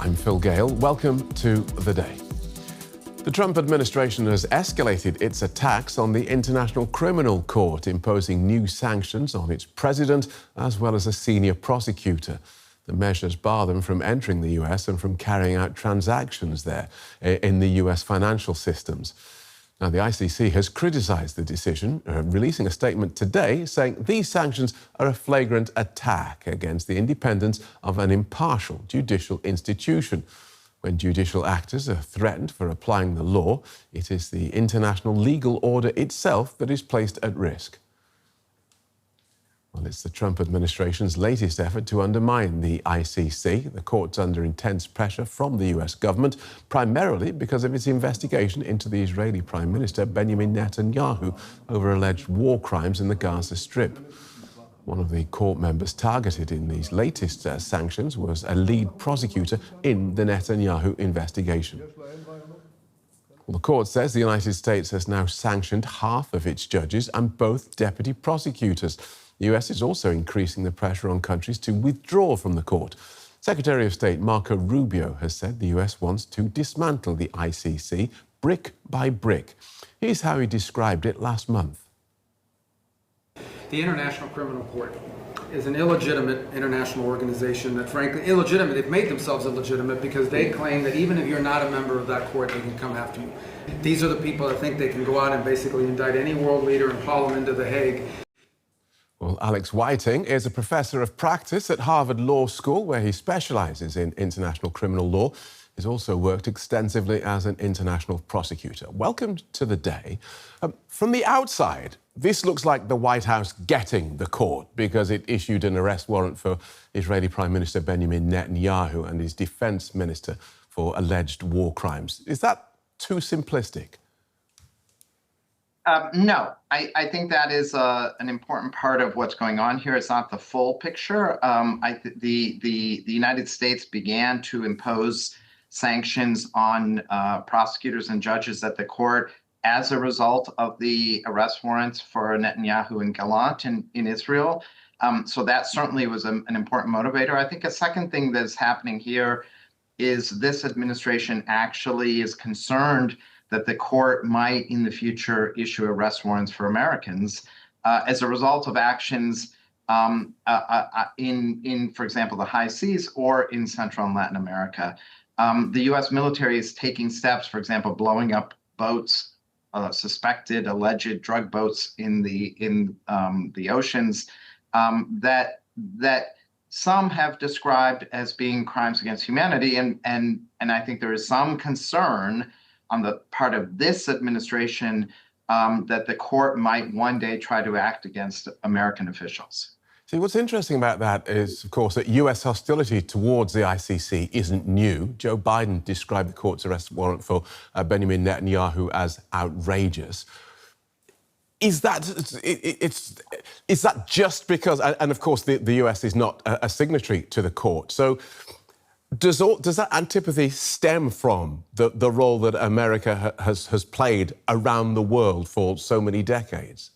I'm Phil Gale. Welcome to The Day. The Trump administration has escalated its attacks on the International Criminal Court, imposing new sanctions on its president as well as a senior prosecutor. The measures bar them from entering the US and from carrying out transactions there in the US financial systems. Now, the ICC has criticised the decision, releasing a statement today saying these sanctions are a flagrant attack against the independence of an impartial judicial institution. When judicial actors are threatened for applying the law, it is the international legal order itself that is placed at risk. Well, it's the Trump administration's latest effort to undermine the ICC. The court's under intense pressure from the US government, primarily because of its investigation into the Israeli Prime Minister Benjamin Netanyahu over alleged war crimes in the Gaza Strip. One of the court members targeted in these latest sanctions was a lead prosecutor in the Netanyahu investigation. Well, the court says the United States has now sanctioned half of its judges and both deputy prosecutors. The US is also increasing the pressure on countries to withdraw from the court. Secretary of State Marco Rubio has said the US wants to dismantle the ICC brick by brick. Here's how he described it last month. The International Criminal Court is an illegitimate international organization that, frankly, illegitimate. They've made themselves illegitimate because they claim that even if you're not a member of that court, they can come after you. These are the people that think they can go out and basically indict any world leader and haul them into The Hague. Well, Alex Whiting is a professor of practice at Harvard Law School, where he specialises in international criminal law. He's also worked extensively as an international prosecutor. Welcome to The Day. From the outside, this looks like the White House getting the court because it issued an arrest warrant for Israeli Prime Minister Benjamin Netanyahu and his defence minister for alleged war crimes. Is that too simplistic? No, I think that is an important part of what's going on here. It's not the full picture. The United States began to impose sanctions on prosecutors and judges at the court as a result of the arrest warrants for Netanyahu and Gallant in Israel. So that certainly was an important motivator. I think a second thing that's happening here is this administration actually is concerned that the court might in the future issue arrest warrants for Americans as a result of actions in, for example, the high seas or in Central and Latin America. The U.S. military is taking steps, for example, blowing up boats, suspected, alleged drug boats in the oceans that some have described as being crimes against humanity, and I think there is some concern on the part of this administration that the court might one day try to act against American officials. See, what's interesting about that is, of course, that US hostility towards the ICC isn't new. Joe Biden described the court's arrest warrant for Benjamin Netanyahu as outrageous. Is that just because, and of course the US is not a signatory to the court, so does that antipathy stem from the role that America has played around the world for so many decades?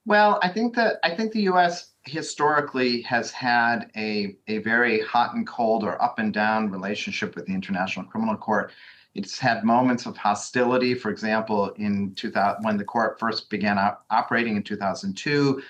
Well, I think the U.S. historically has had a very hot and cold or up and down relationship with the International Criminal Court. It's had moments of hostility, for example, in 2000, when the court first began operating in 2002.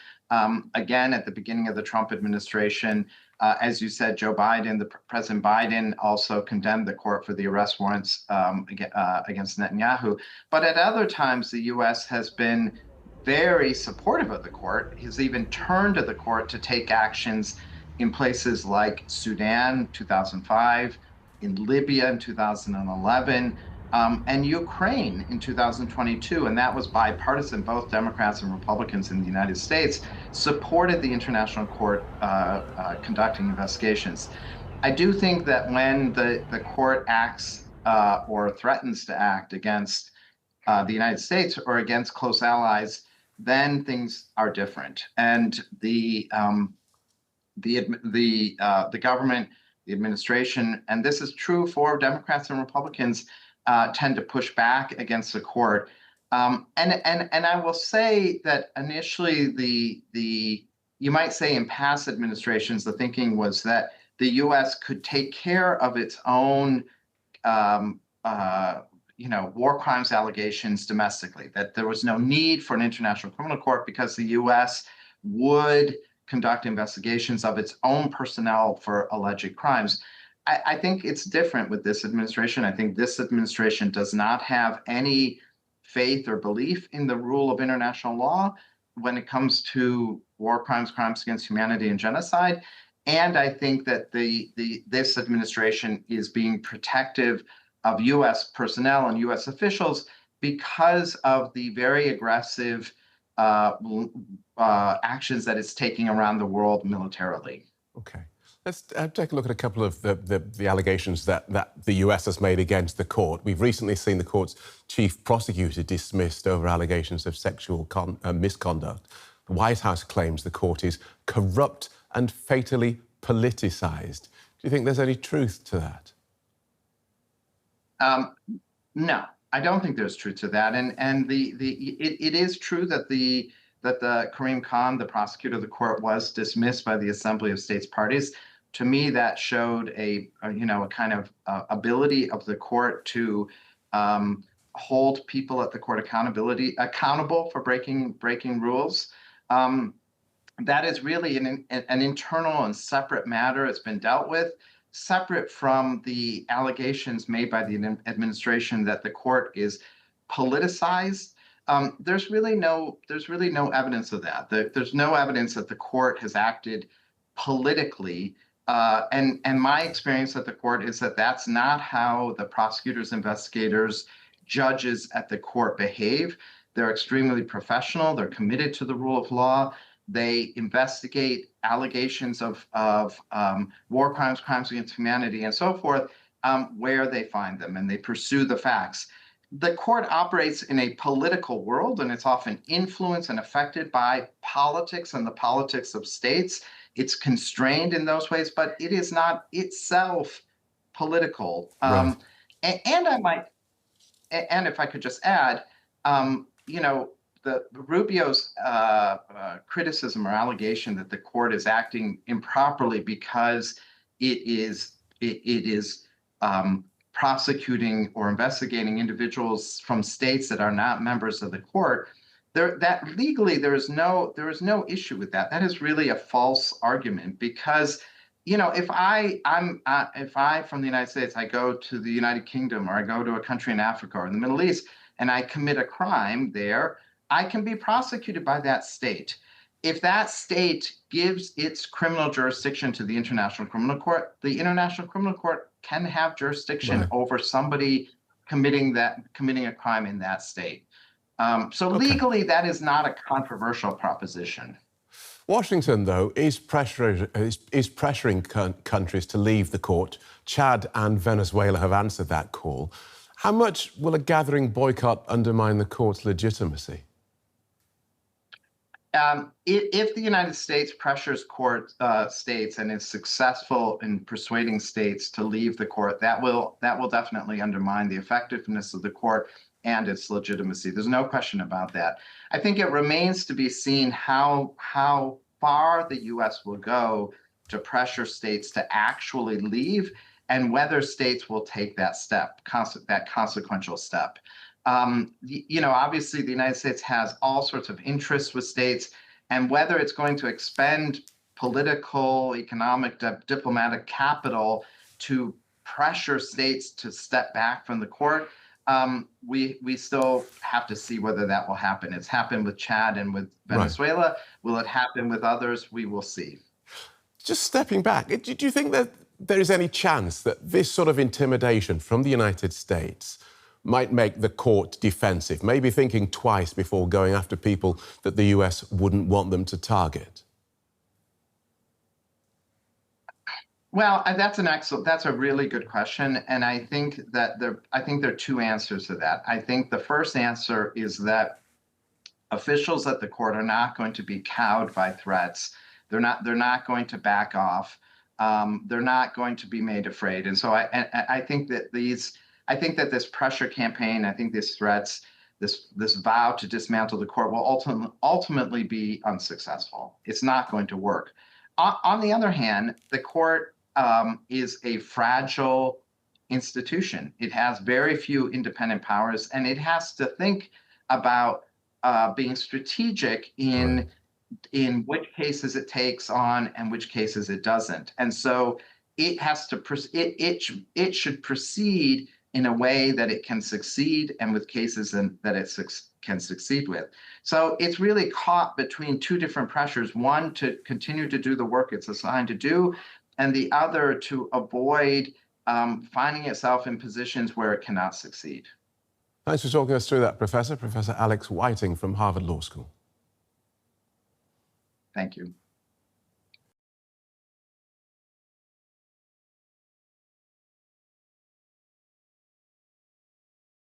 Again, at the beginning of the Trump administration, as you said, President Biden also condemned the court for the arrest warrants against Netanyahu. But at other times, the U.S. has been very supportive of the court, has even turned to the court to take actions in places like Sudan, 2005, in Libya in 2011, and Ukraine in 2022. And that was bipartisan. Both Democrats and Republicans in the United States supported the International Court conducting investigations. I do think that when the court acts or threatens to act against the United States or against close allies, then things are different. And the government, the administration, and this is true for Democrats and Republicans, tend to push back against the court. And I will say that initially you might say in past administrations, the thinking was that the U.S. could take care of its own war crimes allegations domestically, that there was no need for an international criminal court because the U.S. would conduct investigations of its own personnel for alleged crimes. I think it's different with this administration. I think this administration does not have any faith or belief in the rule of international law when it comes to war crimes, crimes against humanity, and genocide. And I think that this administration is being protective of U.S. personnel and U.S. officials because of the very aggressive actions that it's taking around the world militarily. Okay. Let's take a look at a couple of the allegations that the US has made against the court. We've recently seen the court's chief prosecutor dismissed over allegations of sexual misconduct. The White House claims the court is corrupt and fatally politicized. Do you think there's any truth to that? No, I don't think there's truth to that. And it is true that the Karim Khan, the prosecutor of the court, was dismissed by the Assembly of States Parties. To me, that showed a kind of ability of the court to hold people at the court accountable for breaking rules. That is really an internal and separate matter. It's been dealt with separate from the allegations made by the administration that the court is politicized. There's really no evidence of that. There's no evidence that the court has acted politically. And my experience at the court is that that's not how the prosecutors, investigators, judges at the court behave. They're extremely professional. They're committed to the rule of law. They investigate allegations of war crimes, crimes against humanity, and so forth, where they find them, and they pursue the facts. The court operates in a political world, and it's often influenced and affected by politics and the politics of states. It's constrained in those ways, but it is not itself political. Right. And I might, and if I could just add, the Rubio's criticism or allegation that the court is acting improperly because it is prosecuting or investigating individuals from states that are not members of the court, that legally there is no issue with that. That is really a false argument because, if I from the United States, I go to the United Kingdom or I go to a country in Africa or in the Middle East and I commit a crime there, I can be prosecuted by that state. If that state gives its criminal jurisdiction to the International Criminal Court, the International Criminal Court can have jurisdiction over somebody committing a crime in that state. So legally, that is not a controversial proposition. Washington, though, is pressuring countries to leave the court. Chad and Venezuela have answered that call. How much will a gathering boycott undermine the court's legitimacy? If the United States pressures states and is successful in persuading states to leave the court, that will definitely undermine the effectiveness of the court and its legitimacy. There's no question about that. I think it remains to be seen how far the U.S. will go to pressure states to actually leave, and whether states will take that step, that consequential step. Obviously, the United States has all sorts of interests with states, and whether it's going to expend political, economic, diplomatic capital to pressure states to step back from the court, we still have to see whether that will happen. It's happened with Chad and with Venezuela. Right. Will it happen with others? We will see. Just stepping back, do you think that there is any chance that this sort of intimidation from the United States might make the court defensive, maybe thinking twice before going after people that the US wouldn't want them to target? Well, that's a really good question, and I think that there are two answers to that. I think the first answer is that officials at the court are not going to be cowed by threats. They're not going to back off. They're not going to be made afraid. And so I think that this pressure campaign, I think these threats, this vow to dismantle the court will ultimately be unsuccessful. It's not going to work. On the other hand, the court is a fragile institution. It has very few independent powers, and it has to think about being strategic in which cases it takes on and which cases it doesn't. And so it has to it should proceed in a way that it can succeed, and with cases that it can succeed with. So it's really caught between two different pressures: one, to continue to do the work it's assigned to do, and the other, to avoid finding itself in positions where it cannot succeed. Thanks for talking us through that, Professor. Professor Alex Whiting from Harvard Law School. Thank you.